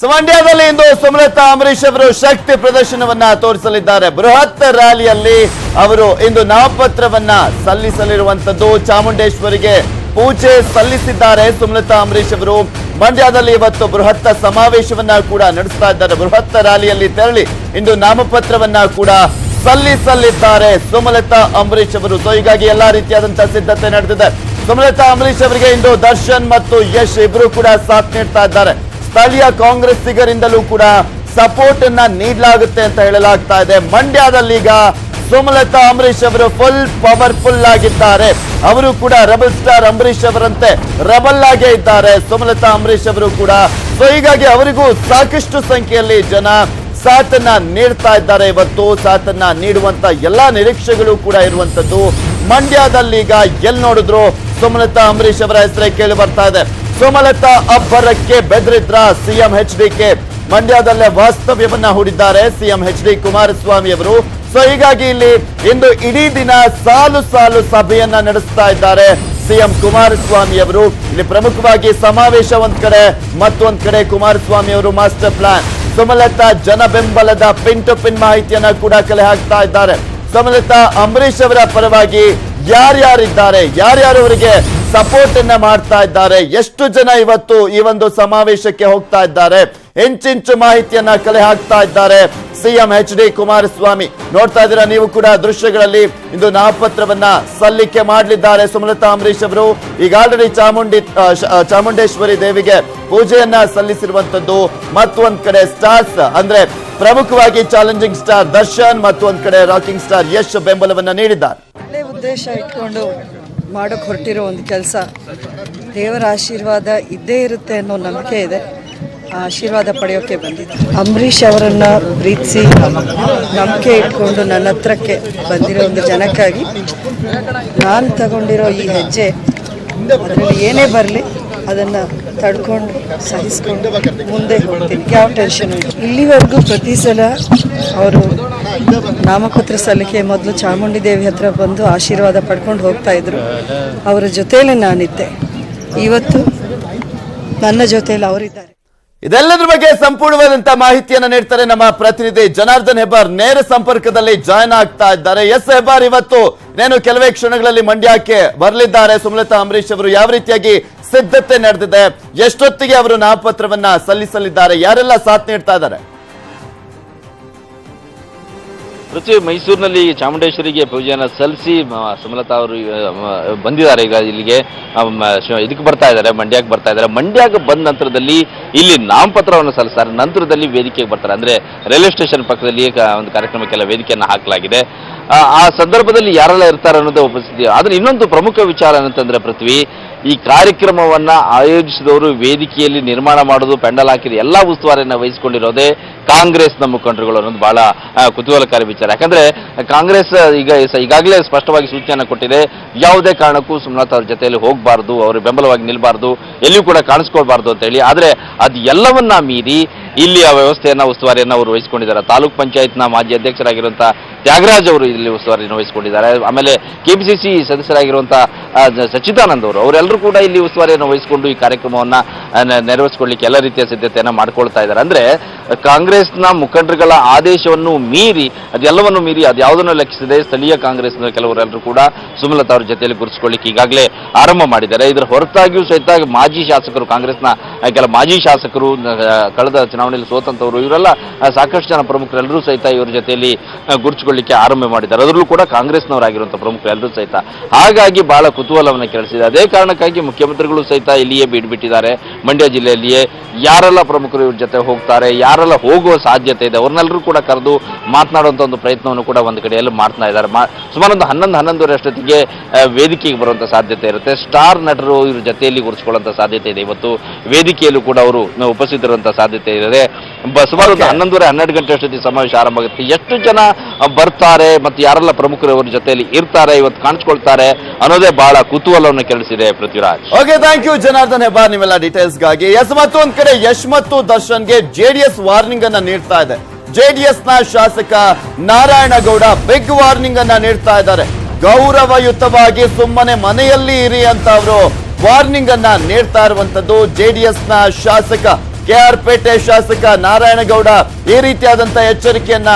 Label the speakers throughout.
Speaker 1: ಮಂಡ್ಯದಲ್ಲಿ ಇಂದು ಸುಮಲತಾ ಅಂಬರೀಶ್ ಅವರು ಶಕ್ತಿ ಪ್ರದರ್ಶನವನ್ನ ತೋರಿಸಲಿದ್ದಾರೆ. ಬೃಹತ್ ರ್ಯಾಲಿಯಲ್ಲಿ ಅವರು ಇಂದು ನಾಮಪತ್ರವನ್ನ ಸಲ್ಲಿಸಲಿರುವಂತದ್ದು. ಚಾಮುಂಡೇಶ್ವರಿಗೆ ಪೂಜೆ ಸಲ್ಲಿಸಿದ್ದಾರೆ ಸುಮಲತಾ ಅಂಬರೀಶ್ ಅವರು. ಮಂಡ್ಯದಲ್ಲಿ ಇವತ್ತು ಬೃಹತ್ ಸಮಾವೇಶವನ್ನ ಕೂಡ ನಡೆಸ್ತಾ ಇದ್ದಾರೆ. ಬೃಹತ್ ರ್ಯಾಲಿಯಲ್ಲಿ ತೆರಳಿ ಇಂದು ನಾಮಪತ್ರವನ್ನ ಕೂಡ ಸಲ್ಲಿಸಲಿದ್ದಾರೆ ಸುಮಲತಾ ಅಂಬರೀಶ್ ಅವರು. ಸೊ ಹೀಗಾಗಿ ಎಲ್ಲಾ ರೀತಿಯಾದಂತಹ ಸಿದ್ಧತೆ ನಡೆದಿದೆ. ಸುಮಲತಾ ಅಂಬರೀಶ್ ಅವರಿಗೆ ಇಂದು ದರ್ಶನ್ ಮತ್ತು ಯಶ್ ಇಬ್ರು ಕೂಡ ಸಾಥ್ ನೀಡ್ತಾ ಇದ್ದಾರೆ. ಸ್ಥಳೀಯ ಕಾಂಗ್ರೆಸ್ಸಿಗರಿಂದಲೂ ಕೂಡ ಸಪೋರ್ಟ್ ಅನ್ನ ನೀಡಲಾಗುತ್ತೆ ಅಂತ ಹೇಳಲಾಗ್ತಾ ಇದೆ. ಮಂಡ್ಯದಲ್ಲಿ ಈಗ ಸುಮಲತಾ ಅಂಬರೀಶ್ ಅವರು ಫುಲ್ ಪವರ್ಫುಲ್ ಆಗಿದ್ದಾರೆ. ಅವರು ಕೂಡ ರೆಬಲ್ ಸ್ಟಾರ್ ಅಂಬರೀಶ್ ಅವರಂತೆ ರೆಬಲ್ ಆಗೇ ಇದ್ದಾರೆ ಸುಮಲತಾ ಅಂಬರೀಶ್ ಅವರು ಕೂಡ. ಸೊ ಹೀಗಾಗಿ ಅವರಿಗೂ ಸಾಕಷ್ಟು ಸಂಖ್ಯೆಯಲ್ಲಿ ಜನ ಸಾಥನ್ನ ನೀಡ್ತಾ ಇದ್ದಾರೆ. ಇವತ್ತು ಸಾಥನ್ನ ನೀಡುವಂತ ಎಲ್ಲಾ ನಿರೀಕ್ಷೆಗಳು ಕೂಡ ಇರುವಂತದ್ದು. ಮಂಡ್ಯದಲ್ಲಿ ಈಗ ಎಲ್ಲಿ ನೋಡಿದ್ರು ಸುಮಲತಾ ಅಂಬರೀಶ್ ಅವರ ಹೆಸರೇ ಕೇಳಿ ಬರ್ತಾ ಇದೆ. ಸುಮಲತಾ ಅಬ್ಬರಕ್ಕೆ ಬೆದರಿದ್ರ ಸಿಎಂ ಎಚ್ಡಿಕೆ. ಮಂಡ್ಯದಲ್ಲೇ ವಾಸ್ತವ್ಯವನ್ನ ಹೂಡಿದ್ದಾರೆ ಸಿಎಂ ಎಚ್ಡಿ ಕುಮಾರಸ್ವಾಮಿ ಅವರು. ಸೊ ಹೀಗಾಗಿ ಇಲ್ಲಿ ಇಂದು ಇಡೀ ದಿನ ಸಾಲು ಸಾಲು ಸಭೆಯನ್ನ ನಡೆಸ್ತಾ ಇದ್ದಾರೆ ಸಿಎಂ ಕುಮಾರಸ್ವಾಮಿ ಅವರು. ಇಲ್ಲಿ ಪ್ರಮುಖವಾಗಿ ಸಮಾವೇಶ ಒಂದ್ ಕಡೆ, ಮತ್ತೊಂದ್ ಕಡೆ ಕುಮಾರಸ್ವಾಮಿ ಅವರು ಮಾಸ್ಟರ್ ಪ್ಲಾನ್. ಸುಮಲತಾ ಜನ ಬೆಂಬಲದ ಪಿನ್ ಟು ಪಿನ್ ಮಾಹಿತಿಯನ್ನ ಕೂಡ ಕಲೆ ಹಾಕ್ತಾ ಇದ್ದಾರೆ. ಸುಮಲತಾ ಅಂಬರೀಶ್ ಅವರ ಪರವಾಗಿ ಯಾರ್ಯಾರಿದ್ದಾರೆ, ಯಾರ್ಯಾರು ಅವರಿಗೆ ಸಪೋರ್ಟ್ ಅನ್ನ ಮಾಡ್ತಾ ಇದ್ದಾರೆ, ಎಷ್ಟು ಜನ ಇವತ್ತು ಈ ಒಂದು ಸಮಾವೇಶಕ್ಕೆ ಹೋಗ್ತಾ ಇದ್ದಾರೆ, ಇಂಚಿಂಚು ಮಾಹಿತಿಯನ್ನ ಕಲೆ ಹಾಕ್ತಾ ಇದ್ದಾರೆ ಸಿಎಂ ಎಚ್ ಡಿ ಕುಮಾರಸ್ವಾಮಿ. ನೋಡ್ತಾ ಇದ್ದೀರಾ ನೀವು ಕೂಡ ದೃಶ್ಯಗಳಲ್ಲಿ. ಇಂದು ನಾಮಪತ್ರವನ್ನ ಸಲ್ಲಿಕೆ ಮಾಡಲಿದ್ದಾರೆ ಸುಮಲತಾ ಅಂಬರೀಶ್ ಅವರು. ಈಗ ಆಲ್ರೆಡಿ ಚಾಮುಂಡೇಶ್ವರಿ ದೇವಿಗೆ ಪೂಜೆಯನ್ನ ಸಲ್ಲಿಸಿರುವಂತದ್ದು. ಮತ್ತೊಂದ್ ಕಡೆ ಸ್ಟಾರ್ಸ್ ಅಂದ್ರೆ ಪ್ರಮುಖವಾಗಿ ಚಾಲೆಂಜಿಂಗ್ ಸ್ಟಾರ್ ದರ್ಶನ್, ಮತ್ತೊಂದ್ ಕಡೆ ರಾಕಿಂಗ್ ಸ್ಟಾರ್ ಯಶ್ ಬೆಂಬಲವನ್ನ ನೀಡಿದ್ದಾರೆ.
Speaker 2: ಒಳ್ಳೆ ಉದ್ದೇಶ ಇಟ್ಕೊಂಡು ಮಾಡೋಕೆ ಹೊರಟಿರೋ ಒಂದು ಕೆಲಸ. ದೇವರ ಆಶೀರ್ವಾದ ಇದ್ದೇ ಇರುತ್ತೆ ಅನ್ನೋ ನಂಬಿಕೆ ಇದೆ. ಆ ಆಶೀರ್ವಾದ ಪಡೆಯೋಕೆ ಬಂದಿದ್ದೆ. ಅಂಬರೀಷ್ ಅವರನ್ನು ಪ್ರೀತಿಸಿ ನಂಬಿಕೆ ಇಟ್ಕೊಂಡು ನನ್ನ ಹತ್ರಕ್ಕೆ ಬಂದಿರೋ ಒಂದು ಜನಕ್ಕಾಗಿ ನಾನು ತಗೊಂಡಿರೋ ಈ ಹೆಜ್ಜೆ, ಅದರಲ್ಲಿ ಏನೇ ಬರಲಿ ಅದನ್ನು ತಡ್ಕೊಂಡು ಸಹಿಸ್ಕೊಂಡು ಮುಂದೆ ಹೋಗ್ತೀನಿ. ಯಾವ ಟೆನ್ಷನ್ ಇಲ್ಲ. ಇಲ್ಲಿವರೆಗೂ ಪ್ರತಿ ಸಲ ಅವರು ನಾಮಪತ್ರ ಸಲ್ಲಿಕೆ ಮೊದಲು ಚಾಮುಂಡಿ ದೇವಿ ಹತ್ರ ಬಂದು ಆಶೀರ್ವಾದ ಪಡ್ಕೊಂಡು ಹೋಗ್ತಾ ಇದ್ರು. ಅವರ ಜೊತೆಯಲ್ಲಿ ನಾನಿದ್ದೆ. ಇವತ್ತು ನನ್ನ ಜೊತೆಯಲ್ಲಿ ಅವರಿದ್ದಾರೆ.
Speaker 1: ಇದೆಲ್ಲದ್ರ ಬಗ್ಗೆ ಸಂಪೂರ್ಣವಾದಂತಹ ಮಾಹಿತಿಯನ್ನ ನೀಡ್ತಾರೆ ನಮ್ಮ ಪ್ರತಿನಿಧಿ ಜನಾರ್ದನ್ ಹೆಬ್ಬಾರ್. ನೇರ ಸಂಪರ್ಕದಲ್ಲಿ ಜಾಯ್ನ್ ಆಗ್ತಾ ಇದ್ದಾರೆ. ಎಸ್ ಹೆಬ್ಬಾರ್, ಇವತ್ತು ನೇನು ಕೆಲವೇ ಕ್ಷಣಗಳಲ್ಲಿ ಮಂಡ್ಯಕ್ಕೆ ಬರಲಿದ್ದಾರೆ ಸುಮಲತಾ ಅಂಬರೀಶ್ ಅವರು. ಯಾವ ರೀತಿಯಾಗಿ ಸಿದ್ಧತೆ ನಡೆದಿದೆ, ಎಷ್ಟೊತ್ತಿಗೆ ಅವರು ನಾಮಪತ್ರವನ್ನ ಸಲ್ಲಿಸಲಿದ್ದಾರೆ, ಯಾರೆಲ್ಲ ಸಾಥ್ ನೀಡ್ತಾ ಇದ್ದಾರೆ?
Speaker 3: ಪೃಥ್ವಿ, ಮೈಸೂರಿನಲ್ಲಿ ಚಾಮುಂಡೇಶ್ವರಿಗೆ ಪೂಜೆಯನ್ನು ಸಲ್ಲಿಸಿ ಸುಮಲತಾ ಅವರು ಬಂದಿದ್ದಾರೆ. ಈಗ ಇಲ್ಲಿಗೆ ಇದಕ್ಕೆ ಬರ್ತಾ ಇದ್ದಾರೆ, ಮಂಡ್ಯಕ್ಕೆ ಬರ್ತಾ ಇದ್ದಾರೆ. ಮಂಡ್ಯಕ್ಕೆ ಬಂದ ನಂತರದಲ್ಲಿ ಇಲ್ಲಿ ನಾಮಪತ್ರವನ್ನು ಸಲ್ಲಿಸ್ತಾರೆ. ನಂತರದಲ್ಲಿ ವೇದಿಕೆಗೆ ಬರ್ತಾರೆ. ಅಂದ್ರೆ ರೈಲ್ವೆ ಸ್ಟೇಷನ್ ಪಕ್ಕದಲ್ಲಿ ಒಂದು ಕಾರ್ಯಕ್ರಮಕ್ಕೆಲ್ಲ ವೇದಿಕೆಯನ್ನು ಹಾಕಲಾಗಿದೆ. ಆ ಸಂದರ್ಭದಲ್ಲಿ ಯಾರೆಲ್ಲ ಇರ್ತಾರೆ ಅನ್ನೋದೇ ಉಪಸ್ಥಿತಿ. ಆದ್ರೆ ಇನ್ನೊಂದು ಪ್ರಮುಖ ವಿಚಾರ ಏನಂತಂದ್ರೆ ಪೃಥ್ವಿ, ಈ ಕಾರ್ಯಕ್ರಮವನ್ನ ಆಯೋಜಿಸಿದವರು, ವೇದಿಕೆಯಲ್ಲಿ ನಿರ್ಮಾಣ ಮಾಡೋದು, ಪೆಂಡಲ್ ಹಾಕಿದ ಎಲ್ಲಾ ಉಸ್ತುವಾರಿಯನ್ನು ವಹಿಸಿಕೊಂಡಿರೋದೇ ಕಾಂಗ್ರೆಸ್ನ ಮುಖಂಡರುಗಳು ಅನ್ನೋದು ಬಹಳ ಕುತೂಹಲಕಾರಿ ವಿಚಾರ. ಯಾಕಂದ್ರೆ ಕಾಂಗ್ರೆಸ್ ಈಗಾಗಲೇ ಸ್ಪಷ್ಟವಾಗಿ ಸೂಚನೆಯನ್ನು ಕೊಟ್ಟಿದೆ, ಯಾವುದೇ ಕಾರಣಕ್ಕೂ ಸುಮಲತಾ ಅವ್ರ ಜೊತೆಯಲ್ಲಿ ಹೋಗಬಾರ್ದು, ಅವರು ಬೆಂಬಲವಾಗಿ ನಿಲ್ಬಾರ್ದು, ಎಲ್ಲಿಯೂ ಕೂಡ ಕಾಣಿಸ್ಕೊಳ್ಬಾರ್ದು ಅಂತ ಹೇಳಿ. ಆದ್ರೆ ಅದು ಎಲ್ಲವನ್ನ ಮೀರಿ ಇಲ್ಲಿ ಆ ವ್ಯವಸ್ಥೆಯನ್ನ, ಉಸ್ತುವಾರಿಯನ್ನು ಅವರು ವಹಿಸಿಕೊಂಡಿದ್ದಾರೆ. ತಾಲೂಕ್ ಪಂಚಾಯತ್ನ ಮಾಜಿ ಅಧ್ಯಕ್ಷರಾಗಿರುವಂತಹ ತ್ಯಾಗರಾಜ್ ಅವರು ಇಲ್ಲಿ ಉಸ್ತುವಾರಿಯನ್ನು ವಹಿಸಿಕೊಂಡಿದ್ದಾರೆ. ಆಮೇಲೆ ಕೆಪಿಸಿಸಿ ಸದಸ್ಯರಾಗಿರುವಂತಹ ಸಚ್ಚಿದಾನಂದ್ ಅವರು, ಅವರೆಲ್ಲರೂ ಕೂಡ ಇಲ್ಲಿ ಉಸ್ತುವಾರಿಯನ್ನು ವಹಿಸಿಕೊಂಡು ಈ ಕಾರ್ಯಕ್ರಮವನ್ನ ನೆರವೇರಿಸಿಕೊಳ್ಳಿಕ್ಕೆ ಎಲ್ಲ ರೀತಿಯ ಸಿದ್ಧತೆಯನ್ನ ಮಾಡ್ಕೊಳ್ತಾ ಇದ್ದಾರೆ. ಅಂದ್ರೆ ಕಾಂಗ್ರೆಸ್ನ ಮುಖಂಡರುಗಳ ಆದೇಶವನ್ನು ಮೀರಿ, ಅದೆಲ್ಲವನ್ನು ಮೀರಿ, ಅದ್ಯಾವುದನ್ನು ಲೆಕ್ಕಿಸದೆ ಸ್ಥಳೀಯ ಕಾಂಗ್ರೆಸ್ನ ಕೆಲವರೆಲ್ಲರೂ ಕೂಡ ಸುಮಲತಾ ಅವ್ರ ಜೊತೆಯಲ್ಲಿ ಗುರುತಿಸಿಕೊಳ್ಳಿಕ್ಕೆ ಈಗಾಗಲೇ ಆರಂಭ ಮಾಡಿದ್ದಾರೆ. ಇದರ ಹೊರತಾಗಿಯೂ ಸಹಿತ ಮಾಜಿ ಶಾಸಕರು, ಕಾಂಗ್ರೆಸ್ನ ಕೆಲ ಮಾಜಿ ಶಾಸಕರು, ಕಳೆದ ಚುನಾವಣೆಯಲ್ಲಿ ಸೋತಂತವರು, ಇವರೆಲ್ಲ ಸಾಕಷ್ಟು ಜನ ಪ್ರಮುಖರೆಲ್ಲರೂ ಸಹಿತ ಇವರ ಜೊತೆಯಲ್ಲಿ ಗುರುತಿಸಿಕೊಳ್ಳಿಕ್ಕೆ ಆರಂಭ ಮಾಡಿದ್ದಾರೆ. ಅದರಲ್ಲೂ ಕೂಡ ಕಾಂಗ್ರೆಸ್ನವರಾಗಿರುವಂತಹ ಪ್ರಮುಖರೆಲ್ಲರೂ ಸಹಿತ. ಹಾಗಾಗಿ ಬಹಳ ಕುತೂಹಲವನ್ನು ಕೆರಳಿಸಿದೆ. ಅದೇ ಕಾರಣಕ್ಕಾಗಿ ಮುಖ್ಯಮಂತ್ರಿಗಳು ಸಹಿತ ಇಲ್ಲಿಯೇ ಬಿಟ್ಟಿದ್ದಾರೆ. ಮಂಡ್ಯ ಜಿಲ್ಲೆಯಲ್ಲಿಯೇ ಯಾರೆಲ್ಲ ಪ್ರಮುಖರು ಇವ್ರ ಜೊತೆ ಹೋಗ್ತಾರೆ, ಯಾರೆಲ್ಲ ಹೋಗುವ ಸಾಧ್ಯತೆ ಇದೆ, ಅವ್ರನ್ನೆಲ್ಲರೂ ಕೂಡ ಕರೆದು ಮಾತನಾಡುವಂತ ಒಂದು ಪ್ರಯತ್ನವನ್ನು ಕೂಡ ಒಂದು ಕಡೆಯಲ್ಲಿ ಮಾಡ್ತಾ ಇದ್ದಾರೆ. ಸುಮಾರು ಒಂದು 11-11 ಅಷ್ಟೊತ್ತಿಗೆ ವೇದಿಕೆಗೆ ಬರುವಂತ ಸಾಧ್ಯತೆ ಇರುತ್ತೆ. ಸ್ಟಾರ್ ನಟರು ಇವ್ರ ಜೊತೆಯಲ್ಲಿ ಗುರುತಿಸಿಕೊಳ್ಳುವಂತ ಸಾಧ್ಯತೆ ಇದೆ. ಇವತ್ತು ವೇದಿಕೆಯಲ್ಲೂ ಕೂಡ ಅವರು ಉಪಸ್ಥಿತರಿರುವಂತಹ ಸಾಧ್ಯತೆ ಇದೆ. ಸುಮಾರು 11-12 ಗಂಟೆ ಅಷ್ಟೊತ್ತಿಗೆ ಸಮಾವೇಶ ಆರಂಭ ಆಗುತ್ತೆ. ಎಷ್ಟು ಜನ ಬರ್ತಾರೆ ಮತ್ತು ಯಾರೆಲ್ಲ ಪ್ರಮುಖರು ಅವರ ಜೊತೆಯಲ್ಲಿ ಇರ್ತಾರೆ, ಇವತ್ತು ಕಾಣಿಸ್ಕೊಳ್ತಾರೆ ಅನ್ನೋದೇ ಬಹಳ ಕುತೂಹಲವನ್ನು ಕೆರಳಿಸಿದೆ. Prithviraj,
Speaker 1: okay, thank you Janardhan Hebbar ನಿಮ್ಮೆಲ್ಲ ಡೀಟೇಲ್ಸ್ ಗಾಗಿ. ಎಸ್, ಮತ್ತೊಂದ್ ಕಡೆ ಯಶ್ ಮತ್ತು ದರ್ಶನ್ಗೆ ಜೆಡಿಎಸ್ ವಾರ್ನಿಂಗ್ ಅನ್ನ ನೀಡ್ತಾ ಇದೆ. ಜೆಡಿಎಸ್ ನ ಶಾಸಕ ನಾರಾಯಣಗೌಡ ಬಿಗ್ ವಾರ್ನಿಂಗ್ ಅನ್ನ ನೀಡ್ತಾ ಇದ್ದಾರೆ. ಗೌರವಯುತವಾಗಿ ಸುಮ್ಮನೆ ಮನೆಯಲ್ಲಿ ಇರಿ ಅಂತ ಅವರು ವಾರ್ನಿಂಗ್ ಅನ್ನ ನೀಡ್ತಾ ಇರುವಂತದ್ದು. ಜೆಡಿಎಸ್ ನ ಶಾಸಕ KR ಪೇಟೆ ಶಾಸಕ ನಾರಾಯಣಗೌಡ ಈ ರೀತಿಯಾದಂತ ಎಚ್ಚರಿಕೆಯನ್ನ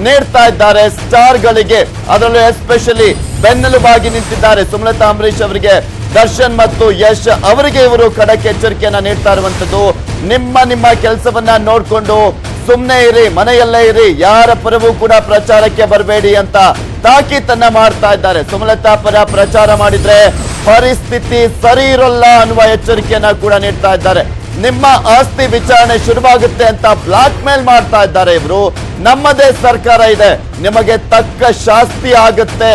Speaker 1: ನೀಡ್ತಾ ಇದ್ದಾರೆ ಸ್ಟಾರ್ಗಳಿಗೆ. ಅದರಲ್ಲೂ ಎಸ್ಪೆಷಲಿ ಬೆನ್ನೆಲುಬಾಗಿ ನಿಂತಿದ್ದಾರೆ ಸುಮಲತಾ ಅಂಬರೀಶ್ ಅವರಿಗೆ, ದರ್ಶನ್ ಮತ್ತು ಯಶ್ ಅವರಿಗೆ ಇವರು ಖಡಕ್ ಎಚ್ಚರಿಕೆಯನ್ನ ನೀಡ್ತಾ ಇರುವಂತದ್ದು. ನಿಮ್ಮ ಕೆಲಸವನ್ನ ನೋಡ್ಕೊಂಡು ಸುಮ್ಮನೆ ಇರಿ, ಮನೆಯಲ್ಲೇ ಇರಿ, ಯಾರ ಪರವೂ ಕೂಡ ಪ್ರಚಾರಕ್ಕೆ ಬರಬೇಡಿ ಅಂತ ತಾಕೀತನ್ನ ಮಾಡ್ತಾ ಇದ್ದಾರೆ. ಸುಮಲತಾ ಪರ ಪ್ರಚಾರ ಮಾಡಿದ್ರೆ ಪರಿಸ್ಥಿತಿ ಸರಿ ಇರೋಲ್ಲ ಅನ್ನುವ ಎಚ್ಚರಿಕೆಯನ್ನ ಕೂಡ ನೀಡ್ತಾ ಇದ್ದಾರೆ. ನಿಮ್ಮ ಆಸ್ತಿ ವಿಚಾರಣೆ ಶುರುವಾಗುತ್ತೆ ಅಂತ ಬ್ಲಾಕ್ ಮೇಲ್ ಮಾಡ್ತಾ ಇದ್ದಾರೆ ಇವರು. ನಮ್ಮದೇ ಸರ್ಕಾರ ಇದೆ, ನಿಮಗೆ ತಕ್ಕ ಶಾಸ್ತಿ ಆಗುತ್ತೆ.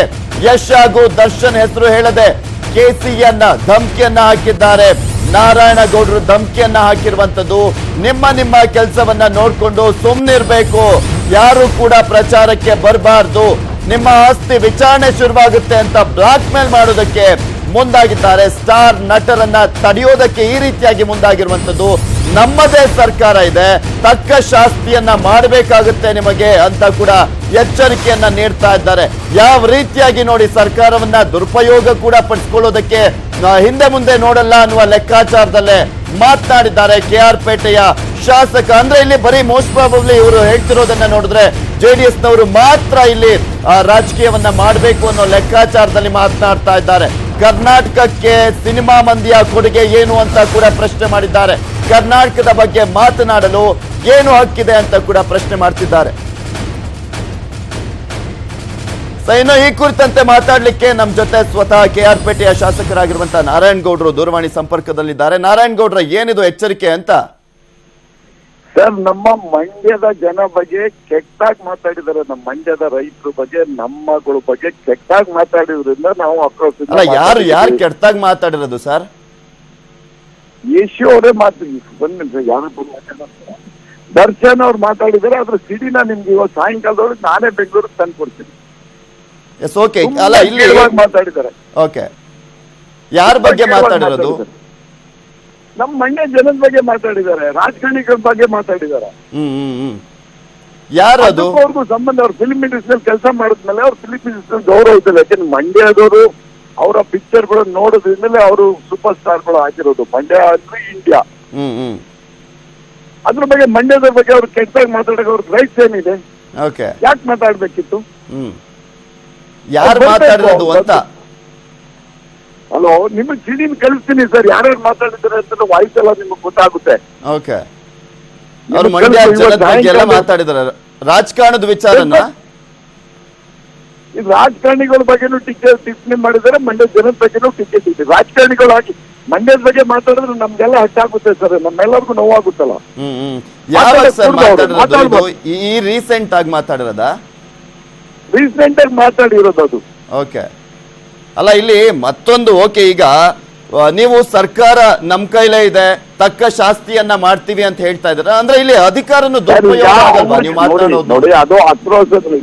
Speaker 1: ಯಶ್ ಹಾಗೂ ದರ್ಶನ್ ಹೆಸರು ಹೇಳದೆ ಕೆಸಿಯನ್ನ ಧಮಕಿಯನ್ನ ಹಾಕಿದ್ದಾರೆ. ನಾರಾಯಣಗೌಡರು ಧಮಕಿಯನ್ನ ಹಾಕಿರುವಂತದ್ದು. ನಿಮ್ಮ ಕೆಲಸವನ್ನ ನೋಡ್ಕೊಂಡು ಸುಮ್ಮನಿರ್ಬೇಕು, ಯಾರು ಕೂಡ ಪ್ರಚಾರಕ್ಕೆ ಬರಬಾರ್ದು, ನಿಮ್ಮ ಆಸ್ತಿ ವಿಚಾರಣೆ ಶುರುವಾಗುತ್ತೆ ಅಂತ ಬ್ಲಾಕ್ ಮೇಲ್ ಮಾಡೋದಕ್ಕೆ ಮುಂದಾಗಿದ್ದಾರೆ. ಸ್ಟಾರ್ ನಟರನ್ನ ತಡೆಯೋದಕ್ಕೆ ಈ ರೀತಿಯಾಗಿ ಮುಂದಾಗಿರುವಂತದ್ದು. ನಮ್ಮದೇ ಸರ್ಕಾರ ಇದೆ, ತಕ್ಕ ಶಾಸ್ತಿಯನ್ನ ಮಾಡಬೇಕಾಗುತ್ತೆ ನಿಮಗೆ ಅಂತ ಕೂಡ ಎಚ್ಚರಿಕೆಯನ್ನ ನೀಡ್ತಾ ಇದ್ದಾರೆ. ಯಾವ ರೀತಿಯಾಗಿ ನೋಡಿ ಸರ್ಕಾರವನ್ನ ದುರುಪಯೋಗ ಕೂಡ ಪಡಿಸ್ಕೊಳ್ಳೋದಕ್ಕೆ ಹಿಂದೆ ಮುಂದೆ ನೋಡಲ್ಲ ಅನ್ನುವ ಲೆಕ್ಕಾಚಾರದಲ್ಲೇ ಮಾತನಾಡಿದ್ದಾರೆ KR ಪೇಟೆಯ ಶಾಸಕ. ಅಂದ್ರೆ ಇಲ್ಲಿ ಬರೀ ಮೋಸ್ಟ್ ಪ್ರಾಬಬ್ಲಿ ಇವರು ಹೇಳ್ತಿರೋದನ್ನ ನೋಡಿದ್ರೆ JDS ನವರು ಮಾತ್ರ ಇಲ್ಲಿ ರಾಜಕೀಯವನ್ನ ಮಾಡಬೇಕು ಅನ್ನೋ ಲೆಕ್ಕಾಚಾರದಲ್ಲಿ ಮಾತನಾಡ್ತಾ ಇದ್ದಾರೆ. ಕರ್ನಾಟಕಕ್ಕೆ ಸಿನಿಮಾ ಮಂದಿಯ ಕೊಡುಗೆ ಏನು ಅಂತ ಕೂಡ ಪ್ರಶ್ನೆ ಮಾಡಿದ್ದಾರೆ. ಕರ್ನಾಟಕದ ಬಗ್ಗೆ ಮಾತನಾಡಲು ಏನು ಹಕ್ಕಿದೆ ಅಂತ ಕೂಡ ಪ್ರಶ್ನೆ ಮಾಡ್ತಿದ್ದಾರೆ. ಇನ್ನು ಈ ಕುರಿತಂತೆ ಮಾತಾಡ್ಲಿಕ್ಕೆ ನಮ್ಮ ಜೊತೆ ಸ್ವತಃ KR ಪೇಟೆಯ ಶಾಸಕರಾಗಿರುವಂತಹ ನಾರಾಯಣಗೌಡರು ದೂರವಾಣಿ ಸಂಪರ್ಕದಲ್ಲಿದ್ದಾರೆ. ನಾರಾಯಣಗೌಡ್ರ, ಏನಿದು ಎಚ್ಚರಿಕೆ ಅಂತ?
Speaker 4: ಸರ್, ನಮ್ಮ ಮಂಡ್ಯದ ಜನ ಬಗ್ಗೆ ಕೆಟ್ಟಾಗಿ ಮಾತಾಡಿದ್ದಾರೆ. ನಮ್ಮ ಮಂಡ್ಯದ ರೈತರ ಬಗ್ಗೆ, ನಮ್ಮಗಳ ಬಗ್ಗೆ ಕೆಟ್ಟಾಗಿ ಮಾತಾಡಿದ್ರಿಂದ ನಾವು ಆಕ್ರೋಶ.
Speaker 1: ಅಲ್ಲ, ಯಾರು ಕೆಟ್ಟಾಗಿ ಮಾತಾಡಿರೋದು ಸರ್?
Speaker 4: ಯಶು ಅವರೇ ಬಂದ ಯಾರು ದರ್ಶನ್ ಅವ್ರು ಮಾತಾಡಿದ್ದಾರೆ. ಅದ್ರ ಸಿಡಿನ ನಿಮ್ಗೆ ಇವತ್ತು ಸಾಯಂಕಾಲದೊಳಗೆ ನಾನೇ ಬೆಂಗಳೂರಿಗೆ ತಂದು ಕೊಡ್ತೀನಿ.
Speaker 1: Yes, okay. ಅಲ್ಲ, ಇಲ್ಲಿ
Speaker 4: ಮಾತಾಡಿದ್ದಾರೆ.
Speaker 1: ಓಕೆ, ಯಾರ ಬಗ್ಗೆ ಮಾತಾಡಿರೋದು?
Speaker 4: ನಮ್ಮ ಮಂಡ್ಯ ಜನದ ಬಗ್ಗೆ ಮಾತಾಡಿದ್ದಾರೆ, ರಾಜಕಾರಣಿಗಳ ಬಗ್ಗೆ ಮಾತಾಡಿದ್ದಾರೆ.
Speaker 1: ಯಾರು ಅದು?
Speaker 4: ಅವ್ರಿಗೂ ಸಂಬಂಧ. ಅವ್ರು ಫಿಲ್ಮ್ ಇಂಡಸ್ಟ್ರಿಯಲ್ಲಿ ಕೆಲಸ ಮಾಡಿದ್ಮೇಲೆ ಅವ್ರು ಫಿಲ್ಮ್ ಇಂಡಸ್ಟ್ರಿಯಲ್ಲಿ ಗೌರವ ಇದ್ದಿಲ್ಲ. ಯಾಕೆಂದ್ರೆ ಮಂಡ್ಯದವರು ಅವರ ಪಿಕ್ಚರ್ಗಳು ನೋಡೋದ್ರಿಂದಲೇ ಅವರು ಸೂಪರ್ ಸ್ಟಾರ್ಗಳು ಆಗಿರೋದು. ಮಂಡ್ಯ ಅಂದ್ರೆ ಇಂಡಿಯಾ. ಅದ್ರ ಬಗ್ಗೆ ಮಂಡ್ಯದ ಬಗ್ಗೆ ಅವ್ರು ಕೆಟ್ಟಾಗಿ ಮಾತಾಡಕ್ಕೆ ಅವ್ರಿಗೆ ರೈಟ್ಸ್ ಏನಿದೆ? ಯಾಕೆ ಮಾತಾಡ್ಬೇಕಿತ್ತು?
Speaker 1: ಯಾರು ಮಾತಾಡಿರೋದು ಅಂತ?
Speaker 4: ಹಲೋ, ನಿಮಗೆ ಸಿಡಿನ ಕಳಿಸ್ತೀನಿ ಸರ್, ಯಾರ್ಯಾರು ಮಾತಾಡಿದ್ದಾರೆ ಅಂತ ವಾಯ್ಸ್ ಎಲ್ಲ ನಿಮಗೆ ಗೊತ್ತಾಗುತ್ತೆ.
Speaker 1: ಓಕೆ, ಅವರು ಮಂಡ್ಯ ಜನದ ಬಗ್ಗೆ ಎಲ್ಲ ಮಾತಾಡಿದ್ದಾರೆ. ರಾಜಕಾರಣದ ವಿಚಾರನ,
Speaker 4: ಈ ರಾಜಕಾರಣಿಗಳ ಬಗ್ಗೆನೂ ಟಿಪ್ಪಣಿ ಮಾಡಿದ್ದಾರೆ, ಮಂಡ್ಯ ಜನದ ಬಗ್ಗೆನೂ ಟಿಕೆಟ್ ಇದೆ. ರಾಜಕಾರಣಿಗಳು ಹಾಕಿ ಮಂಡ್ಯದ ಬಗ್ಗೆ ಮಾತಾಡಿದ್ರೆ ನಮ್ಗೆಲ್ಲ ಹಟ್ಟಾಗುತ್ತೆ ಸರ್, ನಮ್ಮೆಲ್ಲರಿಗೂ ನೋವಾಗುತ್ತಲ್ಲ.
Speaker 1: ಯಾವಾಗ ಸರ್ ಮಾತಾಡಿರೋದು? ಈ ರೀಸೆಂಟ್ ಆಗಿ ಮಾತಾಡಿರೋದ?
Speaker 4: ರೀಸೆಂಟ್ ಆಗಿ ಮಾತಾಡಿರೋದು ಅದು.
Speaker 1: ಓಕೆ. ಅಲ್ಲ, ಇಲ್ಲಿ ಮತ್ತೊಂದು, ಓಕೆ, ಈಗ ನೀವು ಸರ್ಕಾರ ನಮ್ ಕೈಲೇ ಇದೆ, ತಕ್ಕ ಶಾಸ್ತಿಯನ್ನ ಮಾಡ್ತೀವಿ ಅಂತ ಹೇಳ್ತಾ ಇದ್ದೀರಾ. ಅಂದ್ರೆ ಇಲ್ಲಿ ಅಧಿಕಾರನು ದುರುಪಯೋಗ ಆಗಲ್ವಾ ನೀವು ಮಾತಾಡೋದು?
Speaker 4: ನೋಡಿ, ಅದು ಆಕ್ರೋಶದಲ್ಲಿ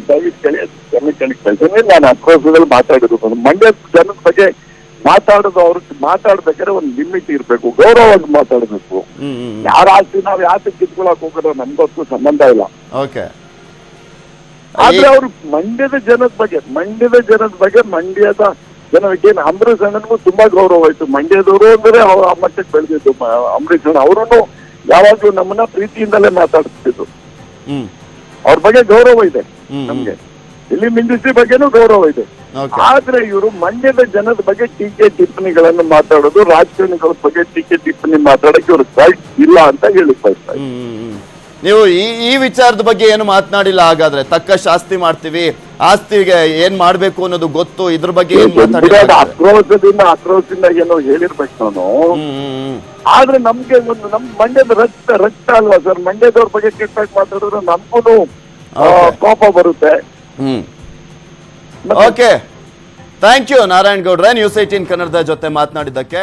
Speaker 4: ನಾನು ಆಕ್ರೋಶದಲ್ಲಿ ಮಾತಾಡಿರೋದು. ಮಂಡ್ಯ ಜನದ ಬಗ್ಗೆ ಮಾತಾಡೋದು, ಅವ್ರಿಗೆ ಮಾತಾಡ್ಬೇಕಾದ್ರೆ ಒಂದು ಲಿಮಿಟ್ ಇರ್ಬೇಕು, ಗೌರವವಾಗಿ ಮಾತಾಡಬೇಕು. ಯಾರ ಆಸ್ತಿ ನಾವ್ ಯಾತಕ್ಕೆ ಕಿತ್ಕೊಳಕ್ ಹೋಗೋದು ನಮ್ಗೊತ್ತು ಸಂಬಂಧ ಇಲ್ಲ.
Speaker 1: ಓಕೆ.
Speaker 4: ಆದ್ರೆ ಅವ್ರು ಮಂಡ್ಯದ ಜನದ ಬಗ್ಗೆ ಮಂಡ್ಯದ ಜನಕ್ಕೆ ಅಂಬರೀಷ್ ಅಣ್ಣನಿಗೂ ತುಂಬಾ ಗೌರವ ಆಯ್ತು. ಮಂಡ್ಯದವರು ಅಂದ್ರೆ ಅವ್ರು ಆ ಮಟ್ಟಕ್ಕೆ ಬೆಳೆದಿದ್ದು. ಅಂಬರೀಷ್ ಅಣ್ಣ ಅವರನ್ನು ಯಾವಾಗ್ಲೂ ನಮ್ಮನ್ನ ಪ್ರೀತಿಯಿಂದಲೇ ಮಾತಾಡ್ತಿದ್ರು. ಅವ್ರ ಬಗ್ಗೆ ಗೌರವ ಇದೆ ನಮ್ಗೆ. ಫಿಲಿಂ ಇಂಡಸ್ಟ್ರಿ ಬಗ್ಗೆನೂ ಗೌರವ ಇದೆ. ಆದ್ರೆ ಇವರು ಮಂಡ್ಯದ ಜನದ ಬಗ್ಗೆ ಟೀಕೆ ಟಿಪ್ಪಣಿಗಳನ್ನು ಮಾತಾಡೋದು, ರಾಜಕಾರಣಿಗಳ ಬಗ್ಗೆ ಟೀಕೆ ಟಿಪ್ಪಣಿ ಮಾತಾಡಕ್ಕೆ ಇವ್ರ ರೈಟ್ ಇಲ್ಲ ಅಂತ ಹೇಳಿ ಬಯಸ್ತಾರೆ.
Speaker 1: ನೀವು ಈ ವಿಚಾರದ ಬಗ್ಗೆ ಏನು ಮಾತನಾಡಿಲ್ಲ ಹಾಗಾದ್ರೆ? ತಕ್ಕ ಶಾಸ್ತಿ ಮಾಡ್ತೀವಿ, ಆಸ್ತಿಗೆ ಏನ್ ಮಾಡ್ಬೇಕು ಅನ್ನೋದು ಗೊತ್ತು, ಇದ್ರ ಬಗ್ಗೆ ಏನ್ ಮಾತಾಡಿಲ್ಲ?
Speaker 4: ಆಕ್ರೋಶದಿಂದ ಏನೋ ಹೇಳಿರ್ಬೇಕು ನಾನು. ಆದ್ರೆ ನಮ್ಗೆ ಒಂದು ನಮ್ ಮಂಡ್ಯದ ರಕ್ತ ಅಲ್ವಾ ಸರ್? ಮಂಡ್ಯದವ್ರ ಬಗ್ಗೆ ಕೆಟ್ಟಾಗಿ ಮಾತಾಡಿದ್ರೆ ನಮ್ಗೂ ಕೋಪ ಬರುತ್ತೆ.
Speaker 1: ಓಕೆ, ಥ್ಯಾಂಕ್ ಯು ನಾರಾಯಣಗೌಡ್ರೆ, ನ್ಯೂಸ್ 18 ಕನ್ನಡದ ಜೊತೆ ಮಾತನಾಡಿದ್ದಕ್ಕೆ.